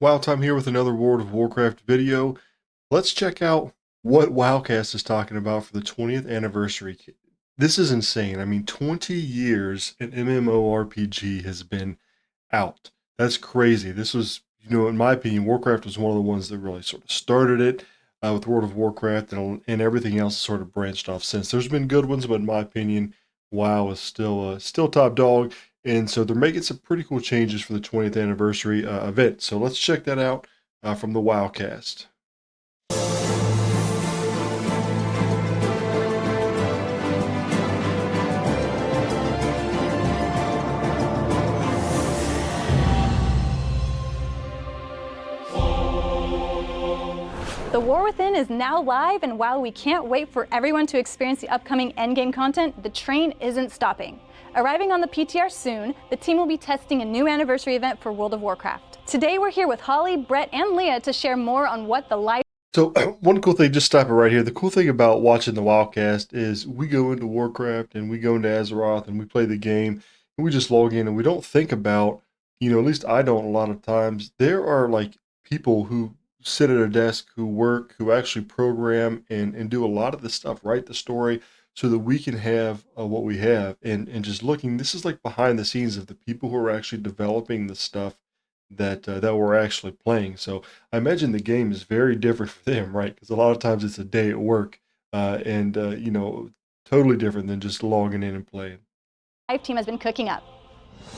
WoW Time here with another World of Warcraft video. Let's check out what WoWcast is talking about for the 20th anniversary. This is insane. I mean, 20 years an MMORPG has been out. That's crazy. This was, in my opinion, Warcraft was one of the ones that really sort of started it with World of Warcraft, and everything else sort of branched off since. There's been good ones, but in my opinion, WoW is still top dog. And so they're making some pretty cool changes for the 20th anniversary event. So let's check that out from the WoWcast. The War Within is now live, and while we can't wait for everyone to experience the upcoming endgame content, the train isn't stopping. Arriving on the PTR soon, the team will be testing a new anniversary event for World of Warcraft. Today we're here with Holly, Brett, and Leah to share more on what the live... So one cool thing, just stop it right here. The cool thing about watching the WoWcast is we go into Warcraft and we go into Azeroth and we play the game and we just log in and we don't think about, at least I don't a lot of times, there are like people who sit at a desk, who work, who actually program and do a lot of this stuff, write the story so that we can have what we have. And just looking, this is like behind the scenes of the people who are actually developing the stuff that we're actually playing. So I imagine the game is very different for them, right? Because a lot of times it's a day at work and totally different than just logging in and playing. Live team has been cooking up.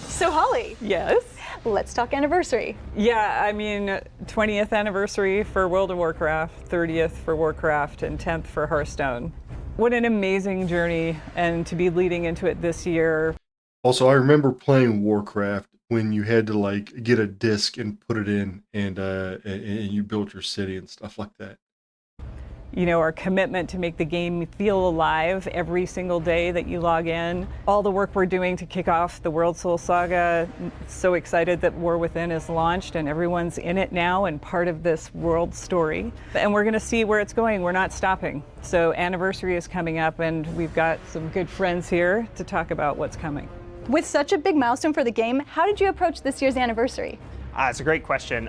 So Holly. Yes? Let's talk anniversary. Yeah, I mean, 20th anniversary for World of Warcraft, 30th for Warcraft, and 10th for Hearthstone. What an amazing journey, and to be leading into it this year. Also, I remember playing Warcraft when you had to like get a disc and put it in and you built your city and stuff like that. You know, our commitment to make the game feel alive every single day that you log in. All the work we're doing to kick off the World Soul Saga. So excited that War Within is launched and everyone's in it now and part of this world story. And we're going to see where it's going. We're not stopping. So anniversary is coming up and we've got some good friends here to talk about what's coming. With such a big milestone for the game, how did you approach this year's anniversary? It's a great question.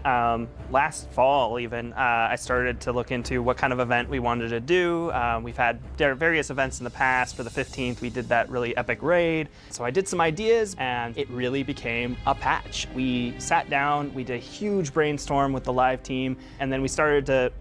Last fall even, I started to look into what kind of event we wanted to do. We've had various events in the past. For the 15th, we did that really epic raid. So I did some ideas and it really became a patch. We sat down, we did a huge brainstorm with the live team, and then we started to...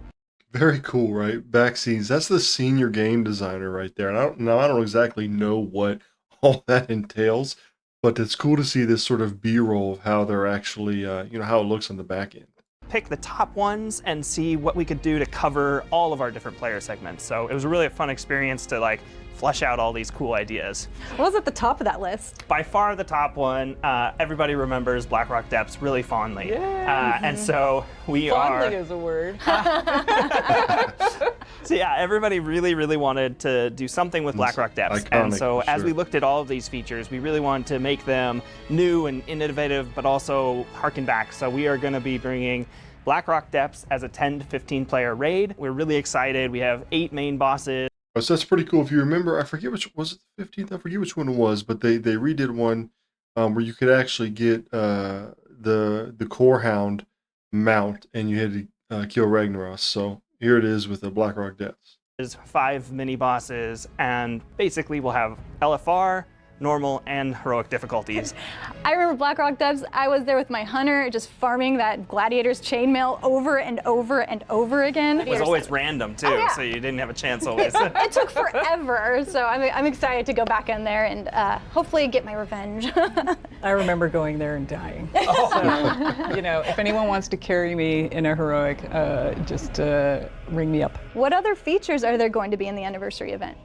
Very cool, right? Back scenes. That's the senior game designer right there. And I don't exactly know what all that entails, but it's cool to see this sort of B-roll of how they're actually, how it looks on the back end. Pick the top ones and see what we could do to cover all of our different player segments. So it was really a fun experience to like flesh out all these cool ideas. What was at the top of that list? By far the top one, everybody remembers Blackrock Depths really fondly. And so we Fondly is a word. So yeah, everybody really wanted to do something with Blackrock Depths. Iconic, and so as sure. we looked at all of these features, we really wanted to make them new and innovative, but also harken back. So we are going to be bringing Blackrock Depths as a 10 to 15 player raid. We're really excited. We have 8 main bosses. So that's pretty cool. If you remember, I forget which was it, the 15th. I forget which one it was, but they redid one where you could actually get the Core Hound mount, and you had to kill Ragnaros. So here it is with the Blackrock Depths. There's 5 mini bosses, and basically we'll have LFR, normal, and heroic difficulties. I remember Blackrock Depths. I was there with my hunter, just farming that gladiator's chainmail over and over and over again. It was always random too, so you didn't have a chance always. It took forever, so I'm excited to go back in there and hopefully get my revenge. I remember going there and dying. So, if anyone wants to carry me in a heroic, just ring me up. What other features are there going to be in the anniversary event?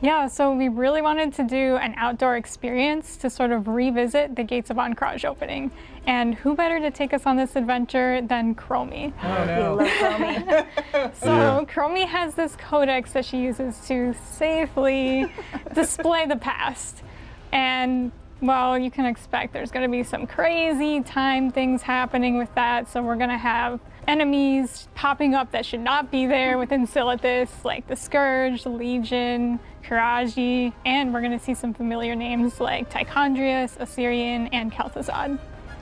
Yeah, so we really wanted to do an outdoor experience to sort of revisit the Gates of Ancraj opening. And who better to take us on this adventure than Chromie? Oh no. We love Chromie. So Chromie has this codex that she uses to safely display the past. And well, you can expect there's going to be some crazy time things happening with that. So we're going to have enemies popping up that should not be there within Silithus, like the Scourge, the Legion, Karaji, and we're going to see some familiar names like Tichondrius, Osirian, and Kel'Thuzad.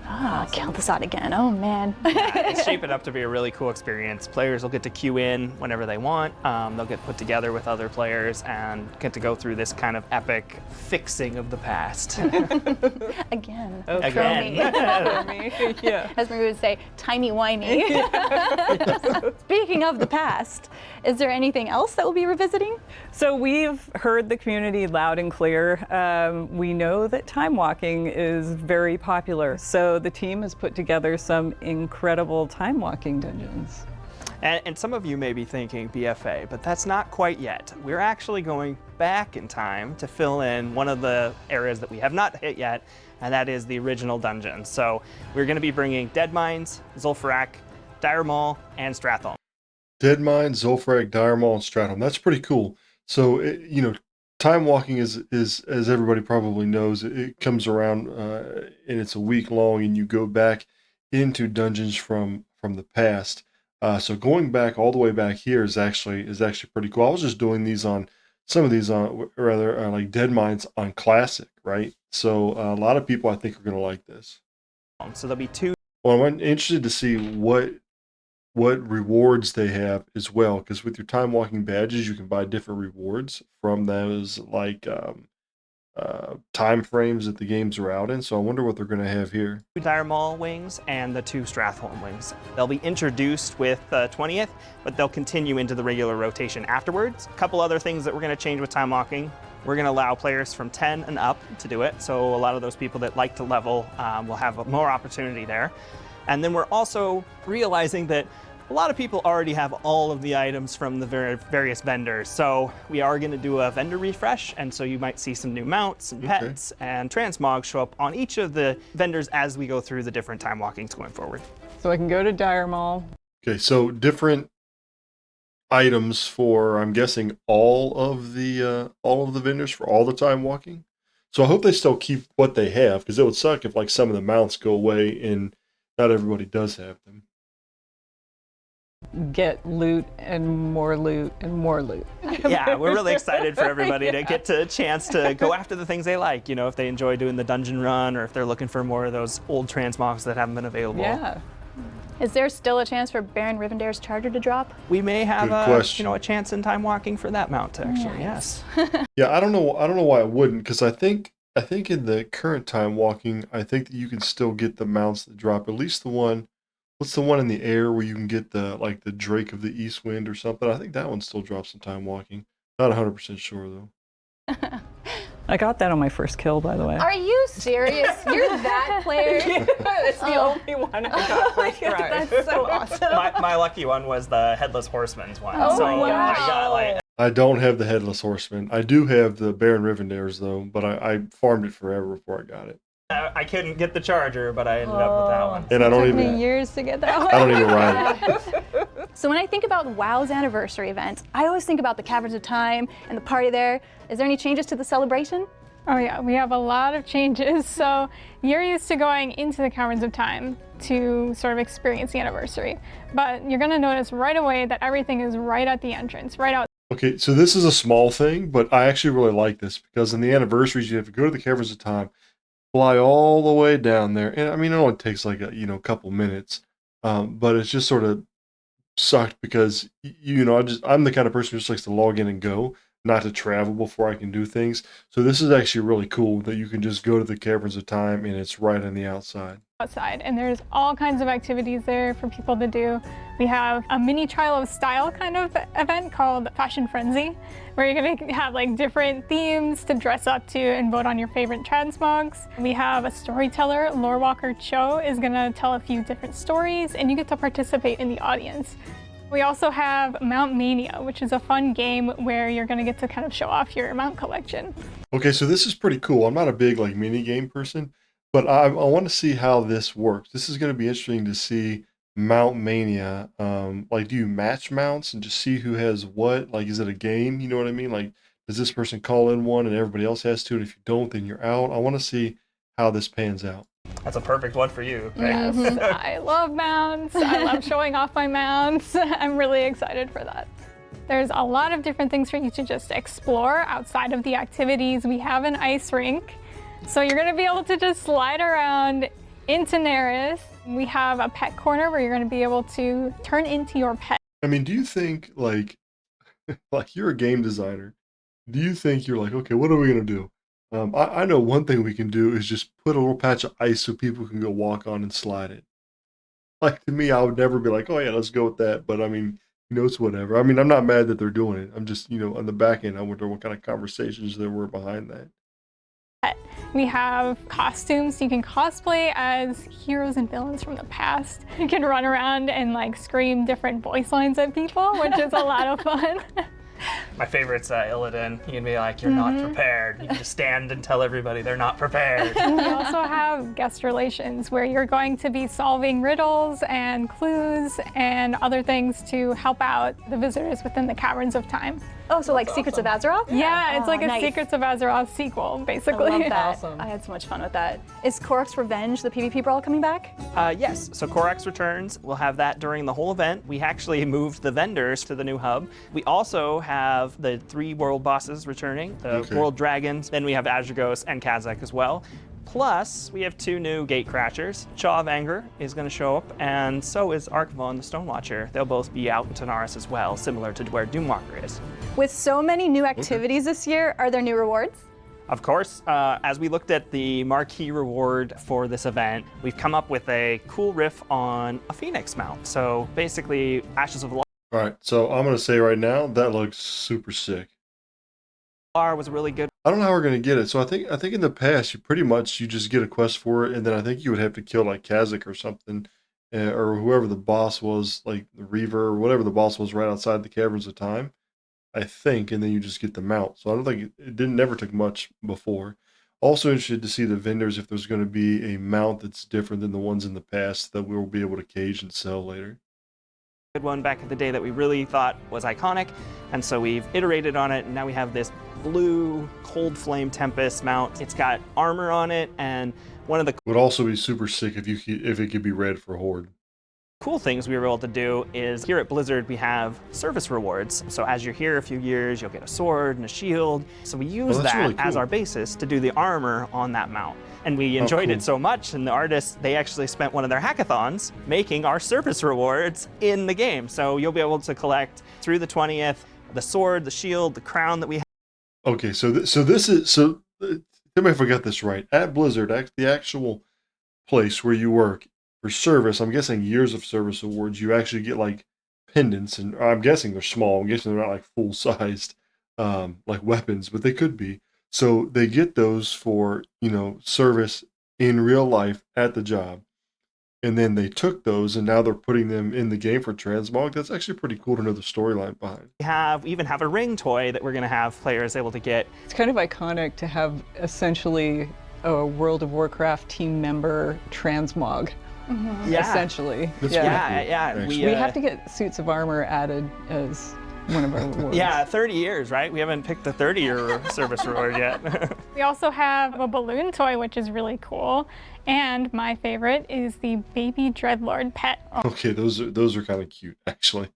Kel'Thuzad again. Oh man. It's shaping up to be a really cool experience. Players will get to queue in whenever they want. They'll get put together with other players and get to go through this kind of epic fixing of the past. Again. Oh, Again. Yeah. As Marie would say, timey-wimey. Speaking of the past, is there anything else that we'll be revisiting? So we've heard the community loud and clear. We know that time walking is very popular. So the team has put together some incredible time walking dungeons. And some of you may be thinking BFA, but that's not quite yet. We're actually going back in time to fill in one of the areas that we have not hit yet, and that is the original dungeon. So we're going to be bringing Dead Mines, Zul'Farrak, Dire Maul, and Stratholme. Dead Mines, Zul'Farrak, Dire Maul, and Stratholme. That's pretty cool. So, time walking is as everybody probably knows, it comes around and it's a week long, and you go back into dungeons from the past. So going back all the way back here is actually pretty cool. I was just doing these on some of these like Dead Mines on Classic, right? So a lot of people I think are going to like this. So there'll be two. Well, I'm interested to see what rewards they have as well, because with your time walking badges, you can buy different rewards from those like time frames that the games are out in. So I wonder what they're going to have here. Two Dire Maul wings and the two Stratholme wings. They'll be introduced with the 20th, but they'll continue into the regular rotation afterwards. A couple other things that we're going to change with time walking. We're going to allow players from 10 and up to do it. So a lot of those people that like to level will have more opportunity there. And then we're also realizing that a lot of people already have all of the items from the various vendors. So we are going to do a vendor refresh. And so you might see some new mounts and pets and transmog show up on each of the vendors as we go through the different time walkings going forward. So I can go to Dire Maul. Okay, so different items for, I'm guessing, all of the vendors for all the time walking. So I hope they still keep what they have, because it would suck if like some of the mounts go away and not everybody does have them. Get loot and more loot and more loot. Yeah, we're really excited for everybody to get a chance to go after the things they like. You know, if they enjoy doing the dungeon run, or if they're looking for more of those old transmogs that haven't been available. Yeah. Is there still a chance for Baron Rivendare's charger to drop? We may have question. a chance in time walking for that mount actually. Yes. Yeah, I don't know why I wouldn't, because I think in the current time walking, I think that you can still get the mounts that drop. At least the one, what's the one in the air where you can get the Drake of the East Wind or something? I think that one still drops in time walking. Not 100% sure though. I got that on my first kill, by the way. Are you serious? You're that player? It's the only one I got first try. That's so awesome. My lucky one was the Headless Horseman's one. Oh so my gosh. I got I don't have the Headless Horseman. I do have the Baron Rivendare's though, but I farmed it forever before I got it. I couldn't get the charger, but I ended up with that one. And I don't Took me even years to get that one. I don't even ride it. So when I think about WoW's anniversary event, I always think about the Caverns of Time and the party there. Is there any changes to the celebration? Oh yeah, we have a lot of changes. So you're used to going into the Caverns of Time to sort of experience the anniversary, but you're gonna notice right away that everything is right at the entrance, right out. Okay, so this is a small thing, but I actually really like this, because in the anniversaries you have to go to the Caverns of Time, fly all the way down there, and I mean it only takes like a couple minutes, but it's just sort of sucked because I'm the kind of person who just likes to log in and go, not to travel before I can do things. So this is actually really cool that you can just go to the Caverns of Time and it's right on the outside. And there's all kinds of activities there for people to do. We have a mini trial of style kind of event called Fashion Frenzy, where you're gonna have like different themes to dress up to and vote on your favorite transmogs. We have a storyteller, Lore Walker Cho, is gonna tell a few different stories, and you get to participate in the audience. We also have Mount Mania, which is a fun game where you're gonna get to kind of show off your mount collection. Okay, so this is pretty cool. I'm not a big mini game person, but I want to see how this works. This is going to be interesting to see Mount Mania. Do you match mounts and just see who has what? Like, is it a game? You know what I mean? Like, does this person call in one and everybody else has to? And if you don't, then you're out. I want to see how this pans out. That's a perfect one for you. Yes, I love mounts. I love showing off my mounts. I'm really excited for that. There's a lot of different things for you to just explore outside of the activities. We have an ice rink, so you're gonna be able to just slide around In Daenerys, we have a pet corner where you're going to be able to turn into your pet. I mean, do you think like like you're a game designer? Do you think you're like, okay, what are we gonna do? I know one thing we can do is just put a little patch of ice so people can go walk on and slide it. Like to me, I would never be like, oh yeah, let's go with that. But I mean, it's whatever. I mean, I'm not mad that they're doing it. I'm just, on the back end, I wonder what kind of conversations there were behind that. We have costumes. You can cosplay as heroes and villains from the past. You can run around and like scream different voice lines at people, which is a lot of fun. My favorite's Illidan. You can be like, you're not prepared. You can just stand and tell everybody they're not prepared. We also have guest relations where you're going to be solving riddles and clues and other things to help out the visitors within the Caverns of Time. Oh, so like Secrets of Azeroth? Yeah, it's like a nice. Secrets of Azeroth sequel, basically. I love that. Awesome. I had so much fun with that. Is Korok's Revenge, the PvP brawl, coming back? Yes, so Korax returns. We'll have that during the whole event. We actually moved the vendors to the new hub. We also have the 3 world bosses returning, the World Dragons, then we have Azurgos and Kazakh as well. Plus, we have 2 new gate crashers. Chaw of Anger is going to show up, and so is Archivon the Stonewatcher. They'll both be out in Tanaris as well, similar to where Doomwalker is. With so many new activities this year, are there new rewards? Of course, as we looked at the marquee reward for this event, we've come up with a cool riff on a Phoenix mount. So basically, Ashes of All right, so I'm gonna say right now that looks super sick. Lar was a really good. I don't know how we're gonna get it. So I think in the past you just get a quest for it, and then I think you would have to kill like Kazakh or something, or whoever the boss was, like the Reaver or whatever the boss was right outside the Caverns of Time. I think, and then you just get the mount. So I don't think it never took much before. Also interested to see the vendors if there's going to be a mount that's different than the ones in the past that we'll be able to cage and sell later. Good one back in the day that we really thought was iconic, and so we've iterated on it, and now we have this blue Cold Flame Tempest mount. It's got armor on it, and one of the Would also be super sick if it could be red for Horde. cool things we were able to do is here at Blizzard we have service rewards. So as you're here a few years, you'll get a sword and a shield. So we use that's that really as cool. our basis to do the armor on that mount. And we enjoyed cool. it so much, and the artists, they actually spent one of their hackathons making our service rewards in the game. So you'll be able to collect through the 20th the sword, the shield, the crown that we have. Okay, tell me if I got this right. At Blizzard, the actual place where you work, for service, I'm guessing years of service awards, you actually get like pendants, and I'm guessing they're small. I'm guessing they're not like full sized, like weapons, but they could be. So they get those for service in real life at the job, and then they took those and now they're putting them in the game for Transmog. That's actually pretty cool to know the storyline behind. We even have a ring toy that we're going to have players able to get. It's kind of iconic to have essentially a World of Warcraft team member transmog. Yeah. Essentially. That's Yeah. pretty cool, Yeah. actually. We have to get suits of armor added as one of our rewards. Yeah, 30 years, right? We haven't picked the 30-year service reward yet. We also have a balloon toy, which is really cool. And my favorite is the baby Dreadlord pet. Okay, those are kind of cute, actually.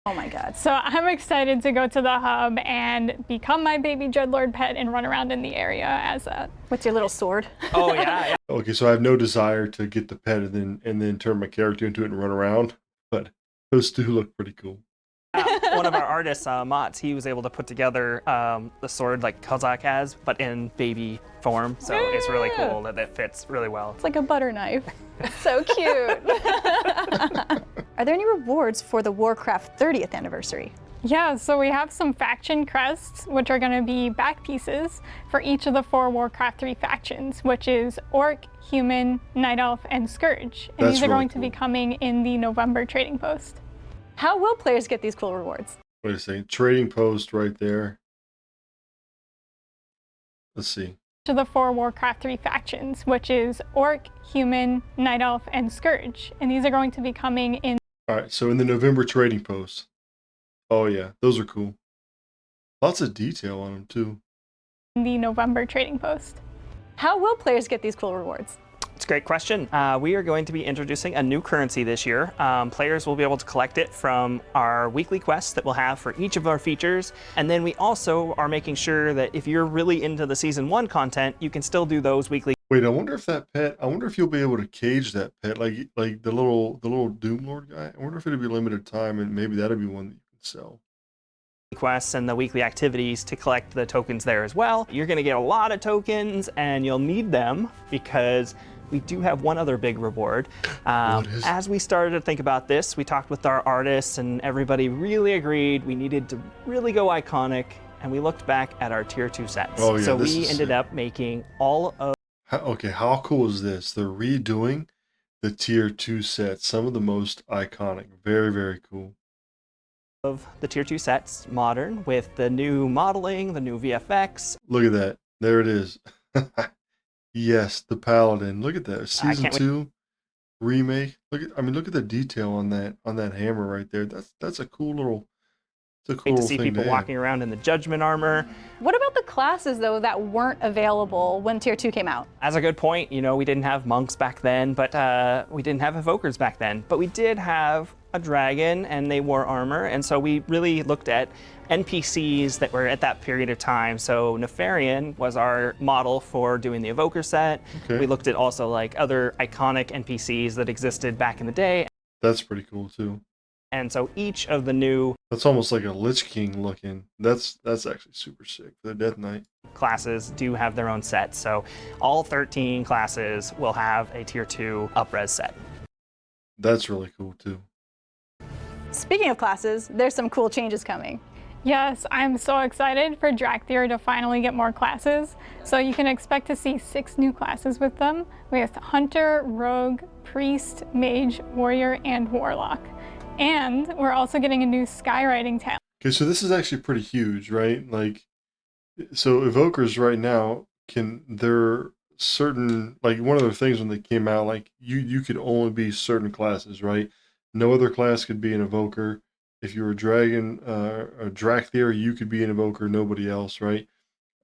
Oh my god. So I'm excited to go to the hub and become my baby Dreadlord pet and run around in the area as that. With your little sword. Oh, yeah. Okay, so I have no desire to get the pet and then turn my character into it and run around, but those two look pretty cool. One of our artists, Mats, he was able to put together the sword like Kazakh has, but in baby form. So it's really cool that it fits really well. It's like a butter knife. So cute. Are there any rewards for the Warcraft 30th anniversary? Yeah, so we have some faction crests, which are going to be back pieces for each of the 4 Warcraft 3 factions, which is Orc, Human, Night Elf, and Scourge. And That's these are really going to be coming in the November trading post. How will players get these cool rewards? Wait a second, trading post right there. Let's see. To the 4 Warcraft 3 factions, which is Orc, Human, Night Elf, and Scourge. And these are going to be coming in All right, so in the November trading post. Oh yeah, those are cool. Lots of detail on them too. the November trading post. How will players get these cool rewards? It's a great question. We are going to be introducing a new currency this year. Players will be able to collect it from our weekly quests that we'll have for each of our features. And then we also are making sure that if you're really into the Season 1 content, you can still do those weekly. Wait, I wonder if that pet. I wonder if you'll be able to cage that pet, like the little Doom Lord guy. I wonder if it'll be limited time, and maybe that'll be one that you can sell. Quests and the weekly activities to collect the tokens there as well. You're going to get a lot of tokens, and you'll need them because we do have one other big reward. As we started to think about this, we talked with our artists, and everybody really agreed we needed to really go iconic, and we looked back at our tier 2 sets. Oh, yeah, so this we is ended sick. up making all of Okay, how cool is this? They're redoing the tier 2 sets, some of the most iconic. Very, very cool. the tier 2 sets modern with the new modeling, the new VFX. Look at that. There it is. Yes, the Paladin. Look at that. Season can't wait. 2 remake. Look at the detail on that hammer right there. That's a cool little To see thing people to walking around in the Judgment armor. What about the classes, though, that weren't available when Tier 2 came out? That's a good point. You know, we didn't have monks back then, but we didn't have evokers back then. But we did have a dragon, and they wore armor, and so we really looked at NPCs that were at that period of time. So Nefarian was our model for doing the evoker set. Okay. We looked at also like other iconic NPCs that existed back in the day. That's pretty cool too. And so each of the new That's almost like a Lich King looking. That's actually super sick for the Death Knight. classes do have their own set. So all 13 classes will have a tier 2 up-res set. That's really cool too. Speaking of classes, there's some cool changes coming. Yes, I'm so excited for Drakthir to finally get more classes. So you can expect to see 6 new classes with them, with Hunter, Rogue, Priest, Mage, Warrior, and Warlock. And we're also getting a new Skywriting talent. Okay, so this is actually pretty huge, right? Like, so evokers right now they're certain, like one of the things when they came out, like you could only be certain classes, right? No other class could be an evoker. If you were a dragon, a Drakthir, you could be an evoker, nobody else, right?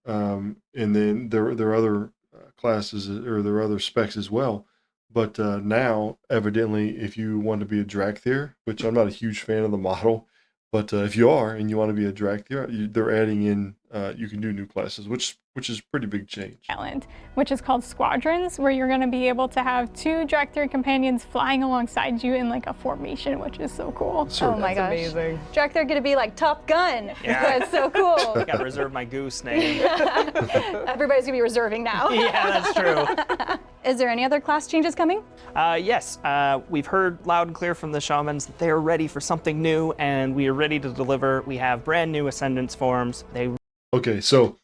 And then there are other classes or there are other specs as well. But now, evidently, if you want to be a Drakthir, which I'm not a huge fan of the model, but if you are and you want to be a Drakthir, they're adding in you can do new classes, which is pretty big change. Talent, which is called Squadrons, where you're going to be able to have 2 Drakthir companions flying alongside you in like a formation, which is so cool. Sure. Oh my gosh. Amazing. Drakthir gonna be like Top Gun. Yeah. That's so cool. I gotta reserve my goose name. Everybody's gonna be reserving now. Yeah, that's true. Is there any other class changes coming? Yes, we've heard loud and clear from the shamans that they are ready for something new, and we are ready to deliver. We have brand new Ascendance forms. Okay, so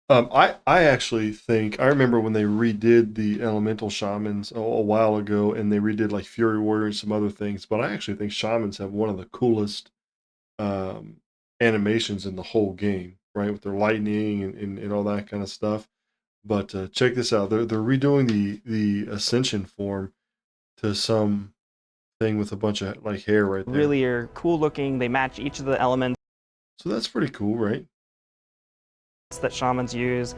I actually think I remember when they redid the Elemental Shamans a while ago, and they redid like Fury Warrior and some other things. But I actually think Shamans have one of the coolest animations in the whole game, right? With their lightning and all that kind of stuff. But check this out. They're redoing the Ascension form to some thing with a bunch of like hair right there. Really are cool looking. They match each of the elements So that's pretty cool, right? that shamans use.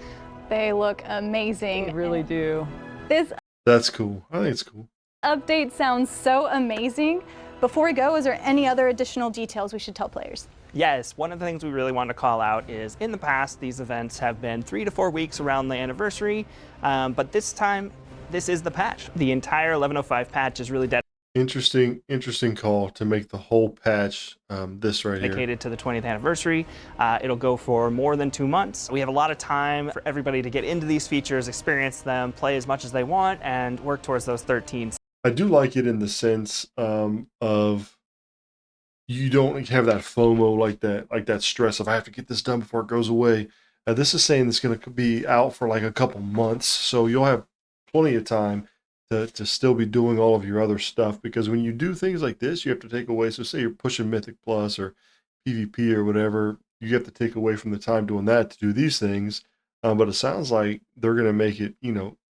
They look amazing. They really do. This That's cool. I think it's cool. update sounds so amazing. Before we go, is there any other additional details we should tell players? Yes, one of the things we really want to call out is in the past, these events have been 3 to 4 weeks around the anniversary, but this time, this is the patch. The entire 11.05 patch is really Interesting call to make the whole patch this right here. dedicated to the 20th anniversary. It'll go for more than 2 months. We have a lot of time for everybody to get into these features, experience them, play as much as they want, and work towards those 13. I do like it in the sense of you don't have that FOMO like that stress of I have to get this done before it goes away. This is saying it's going to be out for like a couple months, so you'll have plenty of time to still be doing all of your other stuff, because when you do things like this, you have to take away. So say you're pushing Mythic Plus or PvP or whatever, you have to take away from the time doing that to do these things. But it sounds like they're going to make it,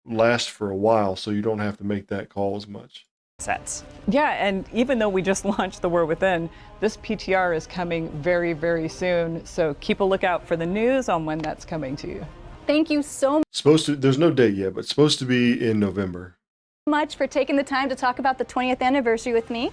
last for a while, so you don't have to make that call as much. Sets. Yeah, and even though we just launched the War Within, this PTR is coming very, very soon. So keep a lookout for the news on when that's coming to you. Thank you so There's no date yet, but it's supposed to be in November. much for taking the time to talk about the 20th anniversary with me.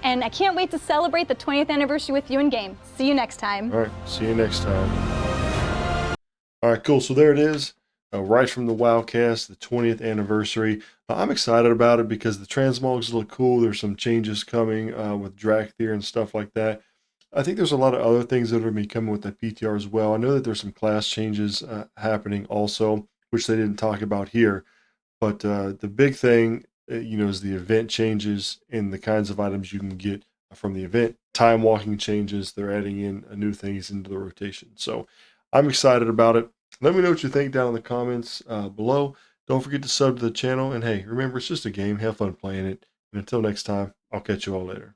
And I can't wait to celebrate the 20th anniversary with you in game. See you next time. All right, see you next time. All right, cool. So there it is. right from the WoWcast, the 20th anniversary. I'm excited about it because the transmogs look cool. There's some changes coming with Drakthir and stuff like that. I think there's a lot of other things that are going to be coming with that PTR as well. I know that there's some class changes happening also, which they didn't talk about here. But the big thing, is the event changes and the kinds of items you can get from the event. Time walking changes. They're adding in new things into the rotation. So I'm excited about it. Let me know what you think down in the comments below. Don't forget to sub to the channel. And hey, remember, it's just a game. Have fun playing it. And until next time, I'll catch you all later.